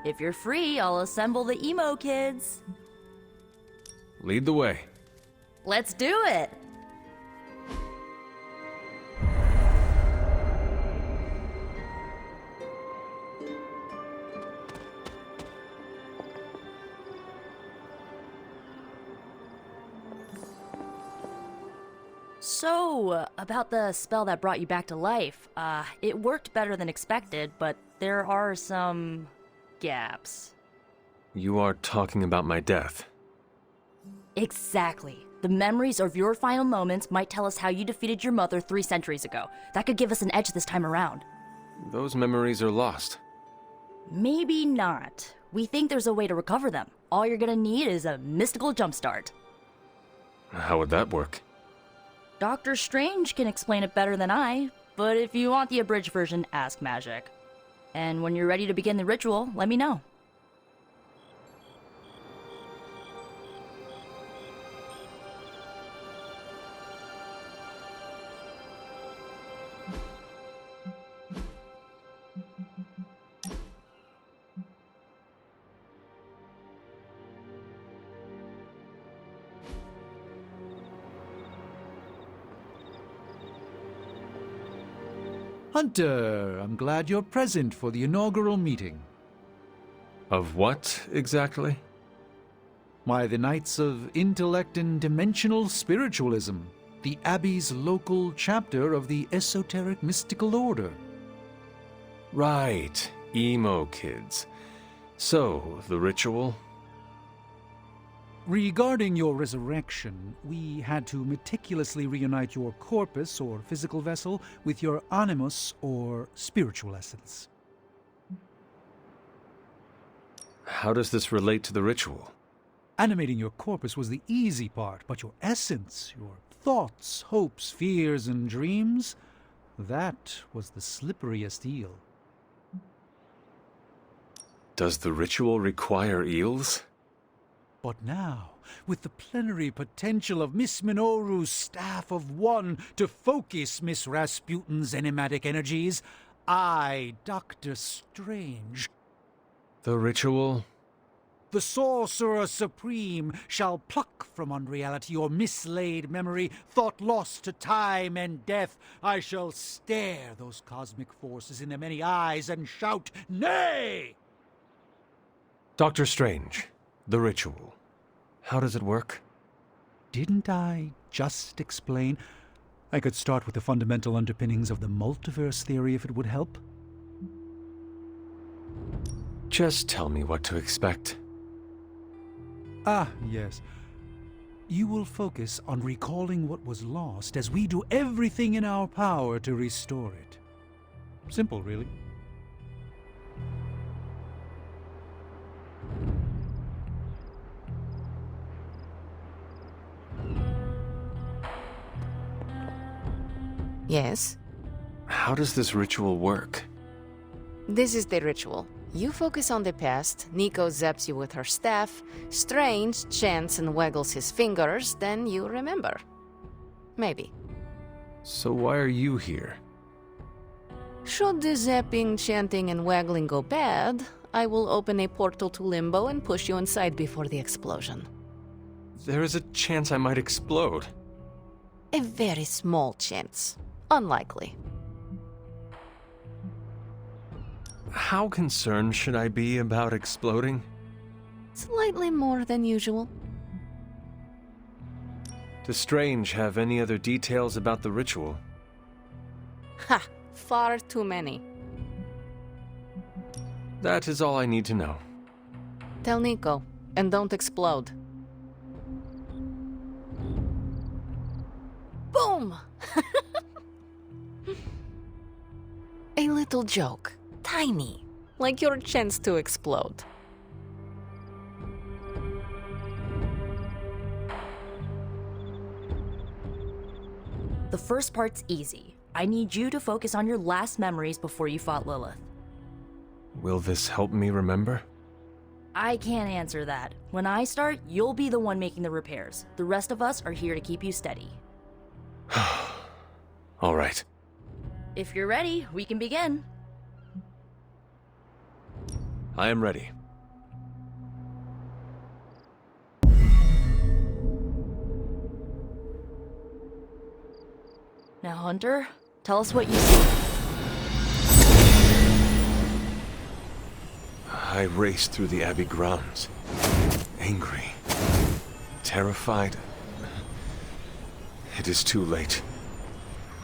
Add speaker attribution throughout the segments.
Speaker 1: If you're free, I'll assemble the emo kids.
Speaker 2: Lead the way.
Speaker 1: Let's do it! So, about the spell that brought you back to life, it worked better than expected, but there are some gaps.
Speaker 2: You are talking about my death.
Speaker 1: Exactly. The memories of your final moments might tell us how you defeated your mother 3 centuries ago. That could give us an edge this time around.
Speaker 2: Those memories are lost.
Speaker 1: Maybe not. We think there's a way to recover them. All you're gonna need is a mystical jumpstart.
Speaker 2: How would that work?
Speaker 1: Doctor Strange can explain it better than I, but if you want the abridged version, ask Magic. And when you're ready to begin the ritual, let me know.
Speaker 3: Hunter, I'm glad you're present for the inaugural meeting.
Speaker 2: Of what, exactly?
Speaker 3: Why, the Knights of Intellect and Dimensional Spiritualism, the Abbey's local chapter of the Esoteric Mystical Order.
Speaker 2: Right, emo kids. So, the ritual?
Speaker 3: Regarding your resurrection, we had to meticulously reunite your corpus, or physical vessel, with your animus, or spiritual essence.
Speaker 2: How does this relate to the ritual?
Speaker 3: Animating your corpus was the easy part, but your essence, your thoughts, hopes, fears, and dreams, that was the slipperiest eel.
Speaker 2: Does the ritual require eels?
Speaker 3: But now, with the plenary potential of Miss Minoru's Staff of One to focus Miss Rasputin's enigmatic energies, I, Dr. Strange,
Speaker 2: The ritual?
Speaker 3: the Sorcerer Supreme, shall pluck from unreality your mislaid memory, thought lost to time and death. I shall stare those cosmic forces in their many eyes and shout, "Nay!"
Speaker 2: Dr. Strange, the ritual. How does it work?
Speaker 3: Didn't I just explain? I could start with the fundamental underpinnings of the multiverse theory if it would help.
Speaker 2: Just tell me what to expect.
Speaker 3: Ah, yes. You will focus on recalling what was lost as we do everything in our power to restore it. Simple, really.
Speaker 4: Yes?
Speaker 2: How does this ritual work?
Speaker 4: This is the ritual. You focus on the past, Nico zaps you with her staff, Strange chants and waggles his fingers, then you remember. Maybe.
Speaker 2: So why are you here?
Speaker 4: Should the zapping, chanting, and waggling go bad, I will open a portal to Limbo and push you inside before the explosion.
Speaker 2: There is a chance I might explode.
Speaker 4: A very small chance. Unlikely.
Speaker 2: How concerned should I be about exploding?
Speaker 4: Slightly more than usual.
Speaker 2: Does Strange have any other details about the ritual?
Speaker 4: Ha! Far too many.
Speaker 2: That is all I need to know.
Speaker 4: Tell Nico, and don't explode. Boom! A little joke. Tiny. Like your chance to explode.
Speaker 1: The first part's easy. I need you to focus on your last memories before you fought Lilith.
Speaker 2: Will this help me remember?
Speaker 1: I can't answer that. When I start, you'll be the one making the repairs. The rest of us are here to keep you steady.
Speaker 2: All right.
Speaker 1: If you're ready, we can begin.
Speaker 2: I am ready.
Speaker 1: Now, Hunter, tell us what you see.
Speaker 2: I raced through the Abbey grounds. Angry. Terrified. It is too late.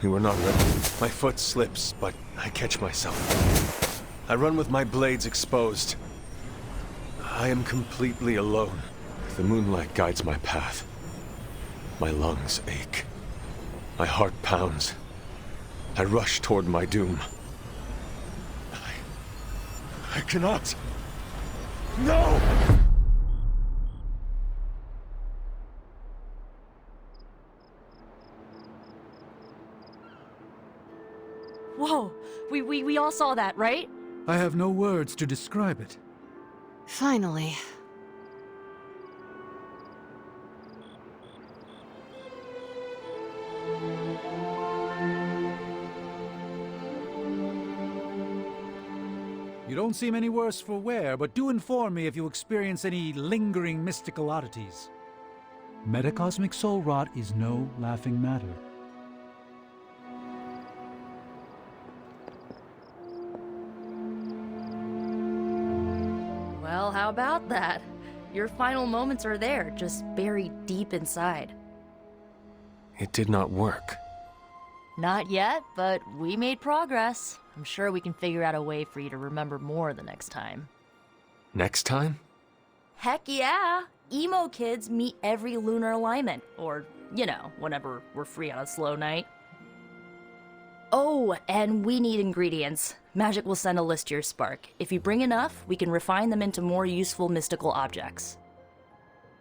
Speaker 2: We were not ready. My foot slips, but I catch myself. I run with my blades exposed. I am completely alone. The moonlight guides my path. My lungs ache. My heart pounds. I rush toward my doom. I cannot. No!
Speaker 1: Whoa, we all saw that, right?
Speaker 3: I have no words to describe it.
Speaker 4: Finally.
Speaker 3: You don't seem any worse for wear, but do inform me if you experience any lingering mystical oddities. Metacosmic soul rot is no laughing matter.
Speaker 1: Well, how about that? Your final moments are there, just buried deep inside.
Speaker 2: It did not work.
Speaker 1: Not yet, but we made progress. I'm sure we can figure out a way for you to remember more the next time.
Speaker 2: Next time?
Speaker 1: Heck yeah! Emo kids meet every lunar alignment, or, you know, whenever we're free on a slow night. Oh, and we need ingredients. Magic will send a list to your spark. If you bring enough, we can refine them into more useful mystical objects.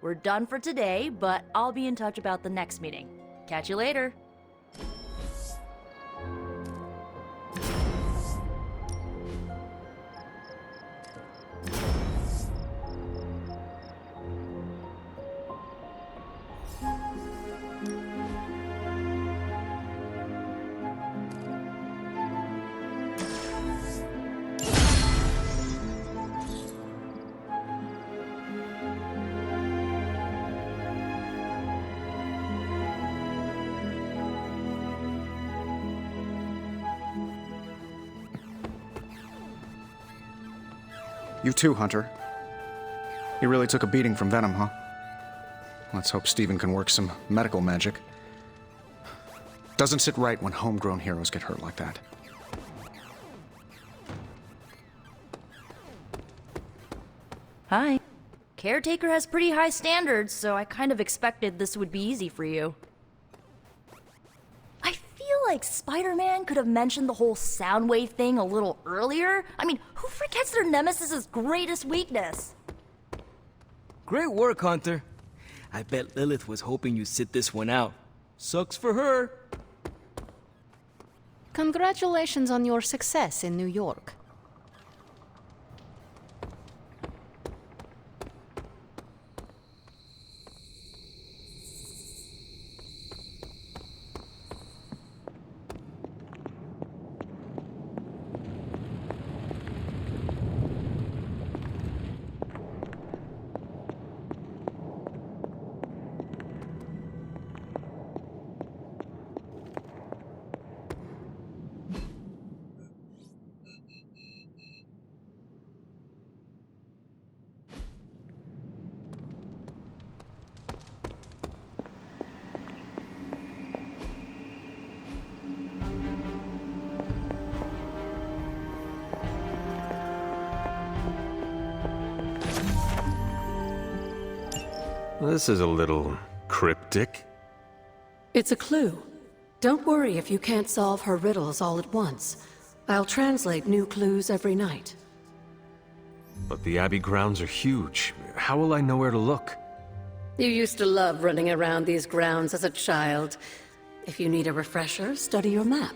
Speaker 1: We're done for today, but I'll be in touch about the next meeting. Catch you later.
Speaker 5: You too, Hunter. You really took a beating from Venom, huh? Let's hope Steven can work some medical magic. Doesn't sit right when homegrown heroes get hurt like that.
Speaker 1: Hi. Caretaker has pretty high standards, so I kind of expected this would be easy for you. I feel like Spider-Man could have mentioned the whole sound wave thing a little earlier. I mean, who forgets their nemesis's greatest weakness?
Speaker 6: Great work, Hunter. I bet Lilith was hoping you'd sit this one out. Sucks for her.
Speaker 4: Congratulations on your success in New York.
Speaker 2: This is a little cryptic.
Speaker 7: It's a clue. Don't worry if you can't solve her riddles all at once. I'll translate new clues every night.
Speaker 2: But the Abbey grounds are huge. How will I know where to look?
Speaker 7: You used to love running around these grounds as a child. If you need a refresher, study your map.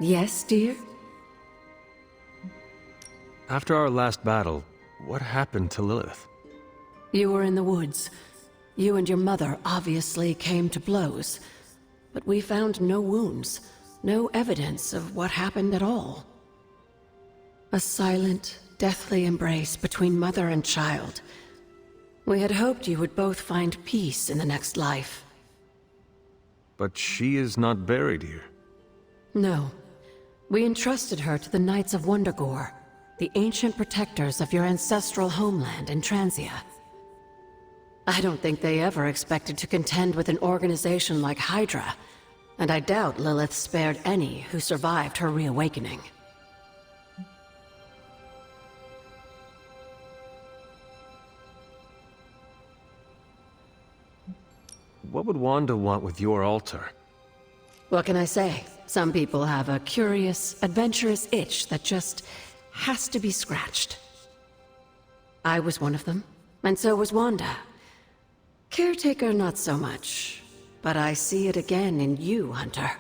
Speaker 7: Yes, dear?
Speaker 2: After our last battle, what happened to Lilith?
Speaker 7: You were in the woods. You and your mother obviously came to blows. But we found no wounds, no evidence of what happened at all. A silent, deathly embrace between mother and child. We had hoped you would both find peace in the next life.
Speaker 2: But she is not buried here.
Speaker 7: No. We entrusted her to the Knights of Wondergore, the ancient protectors of your ancestral homeland in Transia. I don't think they ever expected to contend with an organization like Hydra, and I doubt Lilith spared any who survived her reawakening.
Speaker 2: What would Wanda want with your altar?
Speaker 7: What can I say? Some people have a curious, adventurous itch that just has to be scratched. I was one of them, and so was Wanda. Caretaker, not so much. But I see it again in you, Hunter.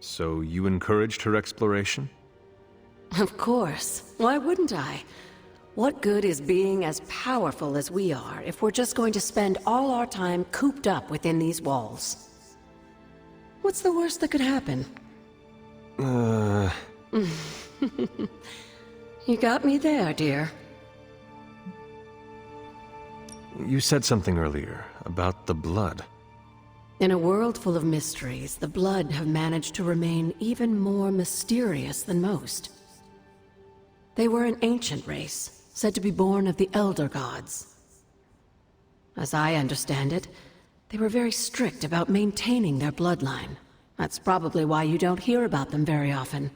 Speaker 2: So you encouraged her exploration?
Speaker 7: Of course. Why wouldn't I? What good is being as powerful as we are if we're just going to spend all our time cooped up within these walls? What's the worst that could happen? You got me there, dear.
Speaker 2: You said something earlier about the blood.
Speaker 7: In a world full of mysteries, the blood have managed to remain even more mysterious than most. They were an ancient race, said to be born of the Elder Gods. As I understand it, they were very strict about maintaining their bloodline. That's probably why you don't hear about them very often.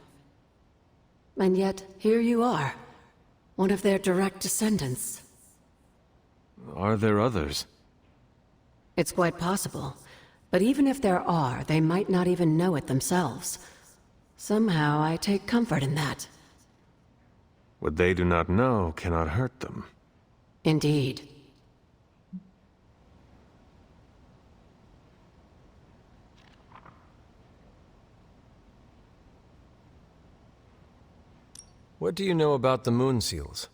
Speaker 7: And yet, here you are, one of their direct descendants.
Speaker 2: Are there others?
Speaker 7: It's quite possible. But even if there are, they might not even know it themselves. Somehow, I take comfort in that.
Speaker 2: What they do not know cannot hurt them.
Speaker 7: Indeed.
Speaker 2: What do you know about the moon seals?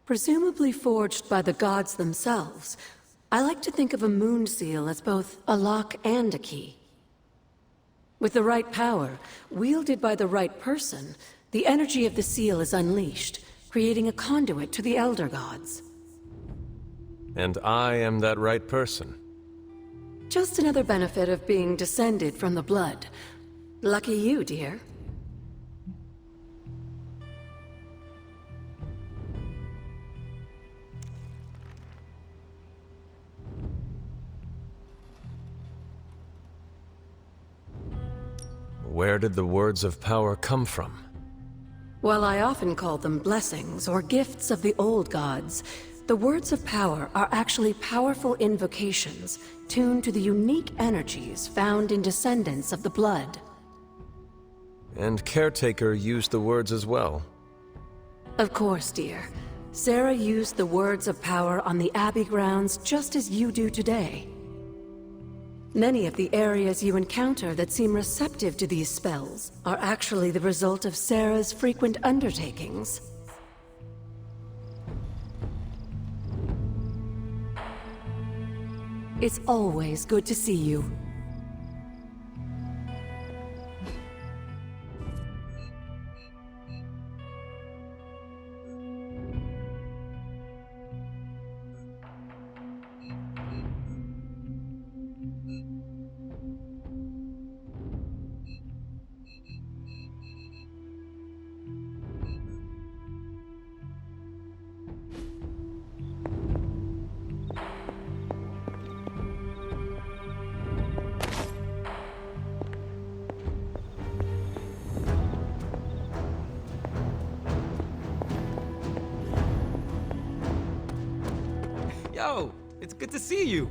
Speaker 7: Presumably forged by the gods themselves, I like to think of a moon seal as both a lock and a key. With the right power, wielded by the right person, the energy of the seal is unleashed, creating a conduit to the Elder Gods.
Speaker 2: And I am that right person.
Speaker 7: Just another benefit of being descended from the blood. Lucky you, dear.
Speaker 2: Where did the words of power come from?
Speaker 7: While I often call them blessings or gifts of the old gods, the words of power are actually powerful invocations tuned to the unique energies found in descendants of the blood.
Speaker 2: And Caretaker used the words as well.
Speaker 7: Of course, dear. Sarah used the words of power on the Abbey grounds just as you do today. Many of the areas you encounter that seem receptive to these spells are actually the result of Sarah's frequent undertakings. It's always good to see you.
Speaker 6: Yo, it's good to see you.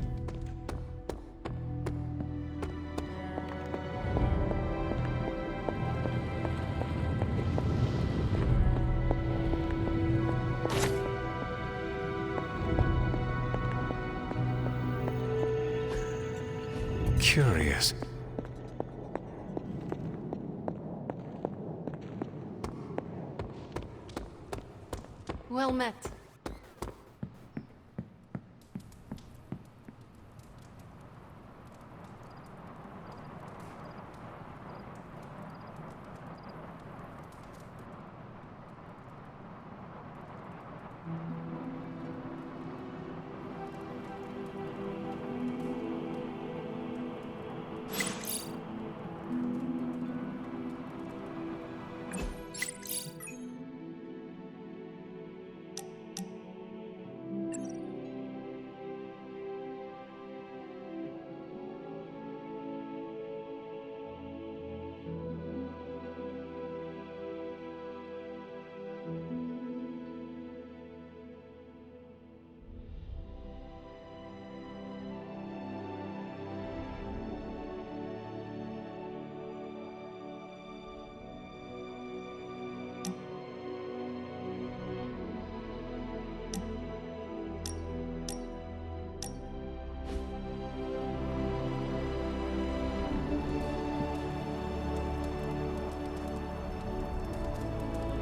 Speaker 2: Curious.
Speaker 4: Well met.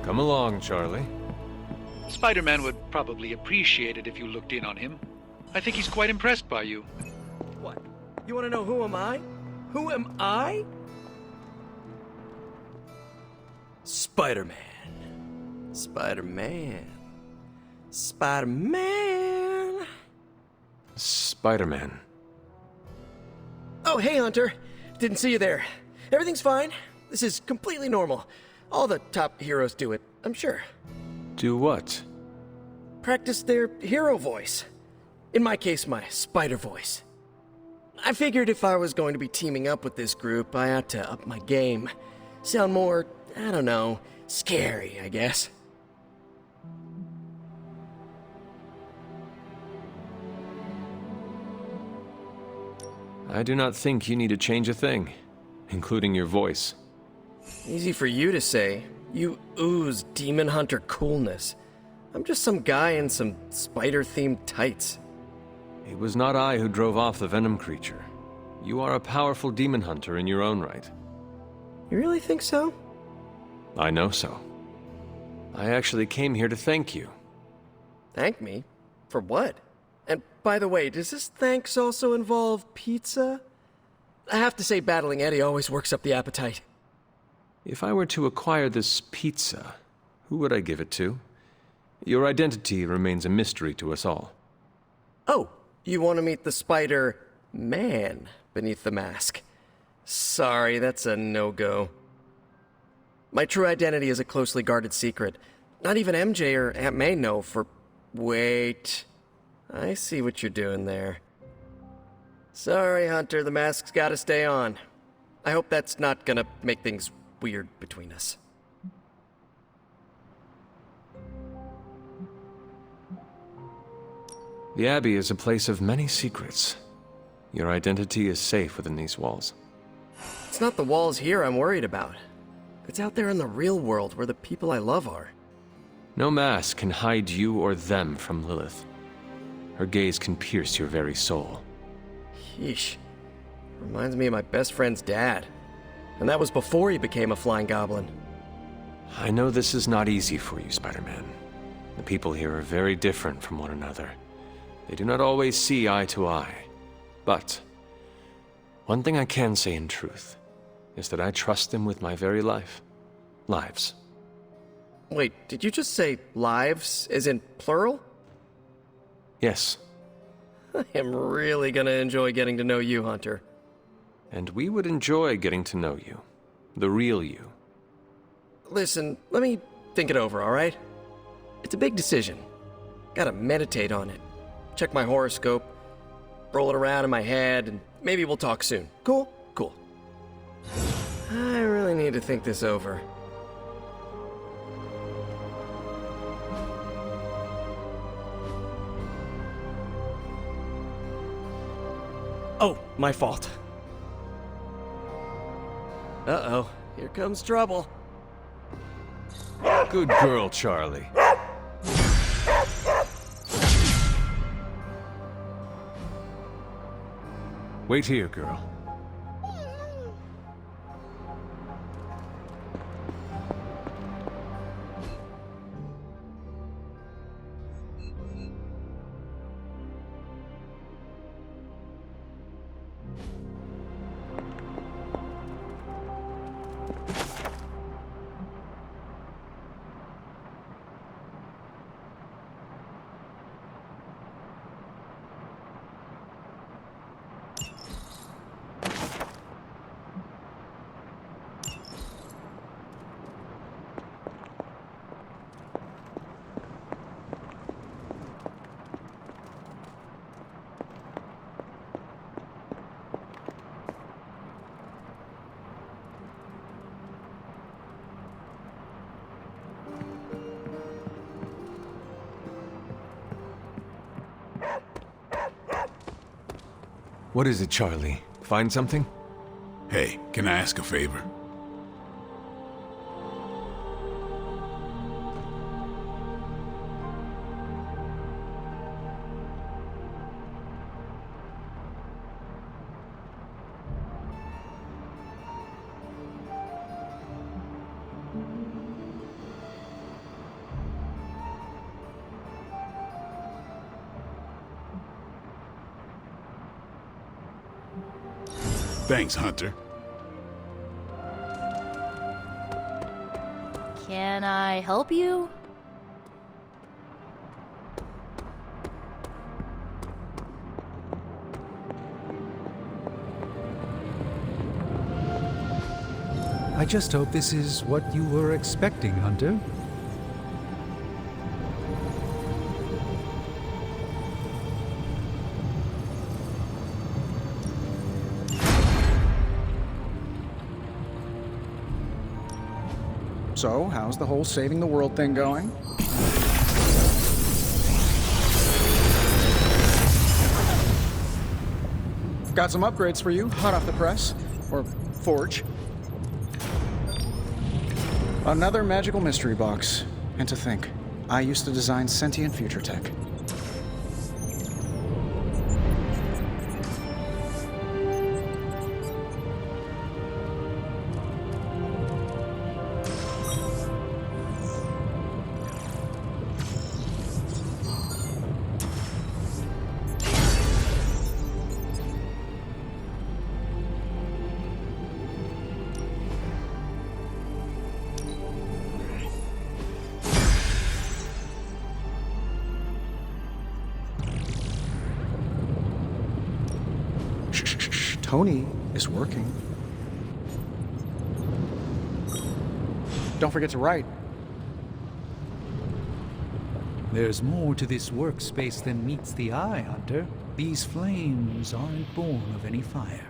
Speaker 2: Come along, Charlie.
Speaker 3: Spider-Man would probably appreciate it if you looked in on him. I think he's quite impressed by you.
Speaker 6: What? You want to know who am I? Who am I? Spider-Man. Spider-Man. Spider-Man.
Speaker 2: Spider-Man.
Speaker 6: Oh, hey, Hunter. Didn't see you there. Everything's fine. This is completely normal. All the top heroes do it, I'm sure.
Speaker 2: Do what?
Speaker 6: Practice their hero voice. In my case, my spider voice. I figured if I was going to be teaming up with this group, I ought to up my game. Sound more, I don't know, scary, I guess.
Speaker 2: I do not think you need to change a thing, including your voice.
Speaker 6: Easy for you to say. You ooze demon hunter coolness. I'm just some guy in some spider-themed tights.
Speaker 2: It was not I who drove off the venom creature. You are a powerful demon hunter in your own right.
Speaker 6: You really think so?
Speaker 2: I know so. I actually came here to thank you.
Speaker 6: Thank me? For what? And by the way, does this thanks also involve pizza? I have to say battling Eddie always works up the appetite.
Speaker 2: If I were to acquire this pizza, who would I give it to? Your identity remains a mystery to us all.
Speaker 6: Oh, you want to meet the Spider-Man beneath the mask. Sorry, that's a no-go. My true identity is a closely guarded secret. Not even MJ or Aunt May know for... Wait. I see what you're doing there. Sorry, Hunter, the mask's gotta stay on. I hope that's not gonna make things weird between us.
Speaker 2: The Abbey is a place of many secrets. Your identity is safe within these walls.
Speaker 6: It's not the walls here I'm worried about. It's out there in the real world where the people I love are.
Speaker 2: No mask can hide you or them from Lilith. Her gaze can pierce your very soul.
Speaker 6: Yeesh. Reminds me of my best friend's dad. And that was before he became a flying goblin.
Speaker 2: I know this is not easy for you, Spider-Man. The people here are very different from one another. They do not always see eye to eye. But one thing I can say in truth is that I trust them with my very life. Lives.
Speaker 6: Wait, did you just say lives, as in plural?
Speaker 2: Yes.
Speaker 6: I am really gonna enjoy getting to know you, Hunter.
Speaker 2: And we would enjoy getting to know you. The real you.
Speaker 6: Listen, let me think it over, alright? It's a big decision. Gotta meditate on it. Check my horoscope, roll it around in my head, and maybe we'll talk soon. Cool? Cool. I really need to think this over. Oh, my fault. Uh-oh, here comes trouble.
Speaker 2: Good girl, Charlie. Wait here, girl. What is it, Charlie? Find something?
Speaker 8: Hey, can I ask a favor? Thanks, Hunter.
Speaker 1: Can I help you?
Speaker 3: I just hope this is what you were expecting, Hunter.
Speaker 5: So, how's the whole saving the world thing going? Got some upgrades for you, hot off the press. Or forge. Another magical mystery box. And to think, I used to design sentient future tech. Tony is working. Don't forget to write.
Speaker 3: There's more to this workspace than meets the eye, Hunter. These flames aren't born of any fire.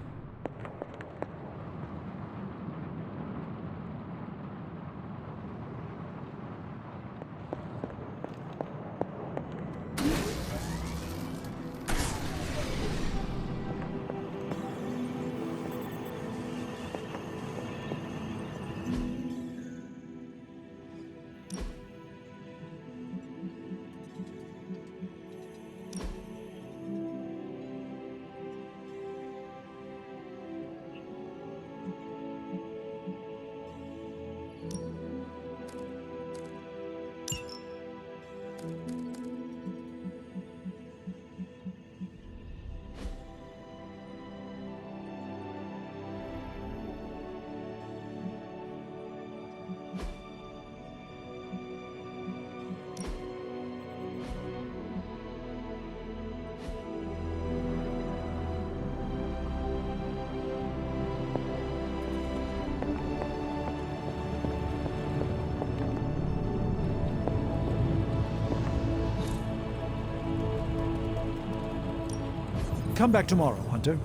Speaker 3: Come back tomorrow, Hunter.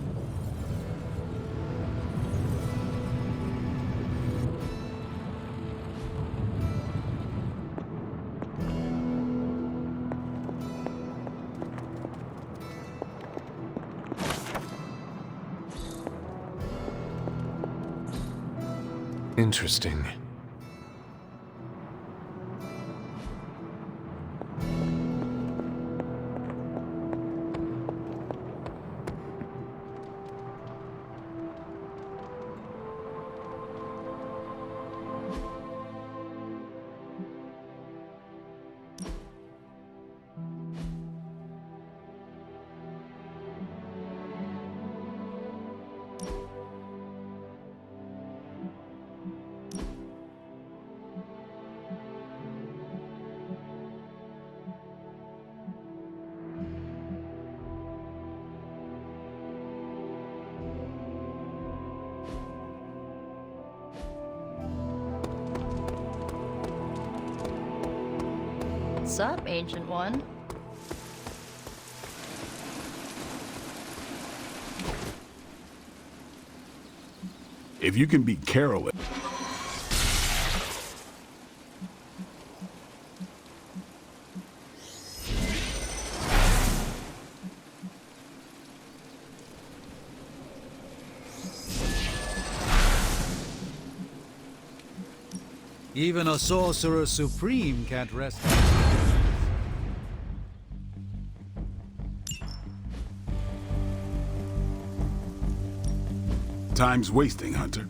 Speaker 2: Interesting.
Speaker 1: What's up, Ancient One?
Speaker 8: If you can beat Carol,
Speaker 3: Even a sorcerer supreme can't rest.
Speaker 8: Time's wasting, Hunter.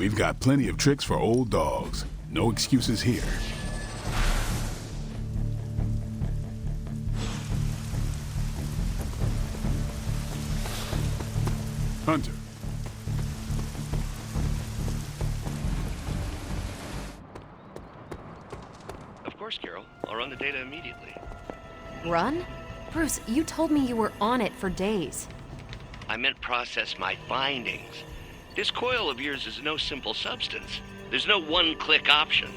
Speaker 8: We've got plenty of tricks for old dogs. No excuses here. Hunter.
Speaker 9: Of course, Carol. I'll run the data immediately.
Speaker 10: Run? Bruce, you told me you were on it for days.
Speaker 9: I meant process my findings. This coil of yours is no simple substance. There's no one-click option.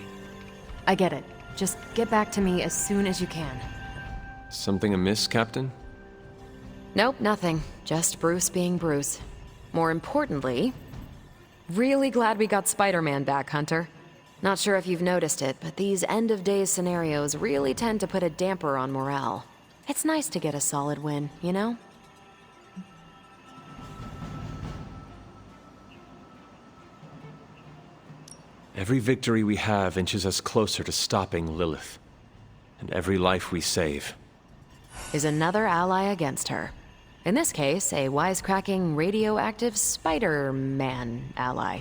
Speaker 10: I get it. Just get back to me as soon as you can.
Speaker 2: Something amiss, Captain?
Speaker 4: Nope, nothing. Just Bruce being Bruce. More importantly, really glad we got Spider-Man back, Hunter. Not sure if you've noticed it, but these end-of-days scenarios really tend to put a damper on morale. It's nice to get a solid win, you know?
Speaker 2: Every victory we have inches us closer to stopping Lilith. And every life we save
Speaker 4: is another ally against her. In this case, a wisecracking, radioactive Spider-Man ally.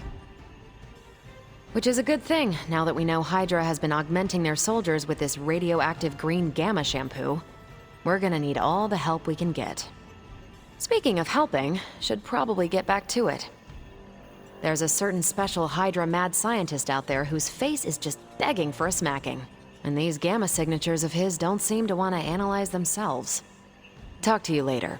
Speaker 4: Which is a good thing, now that we know Hydra has been augmenting their soldiers with this radioactive green gamma shampoo. We're gonna need all the help we can get. Speaking of helping, should probably get back to it. There's a certain special Hydra mad scientist out there whose face is just begging for a smacking. And these gamma signatures of his don't seem to want to analyze themselves. Talk to you later.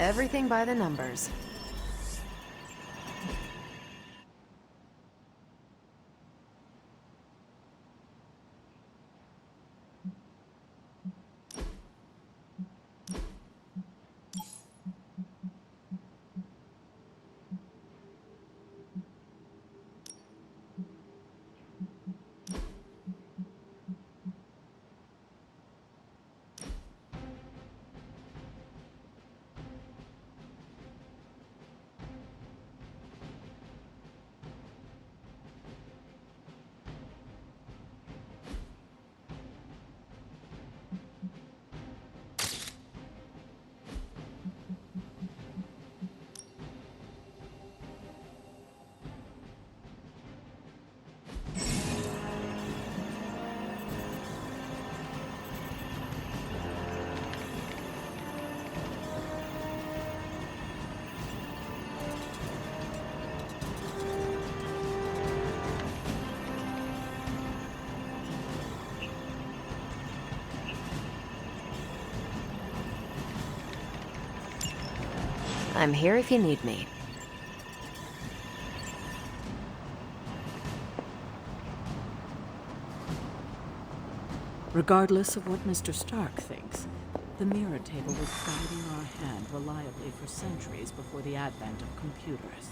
Speaker 4: Everything by the numbers. I'm here if you need me.
Speaker 11: Regardless of what Mr. Stark thinks, the mirror table was guiding our hand reliably for centuries before the advent of computers.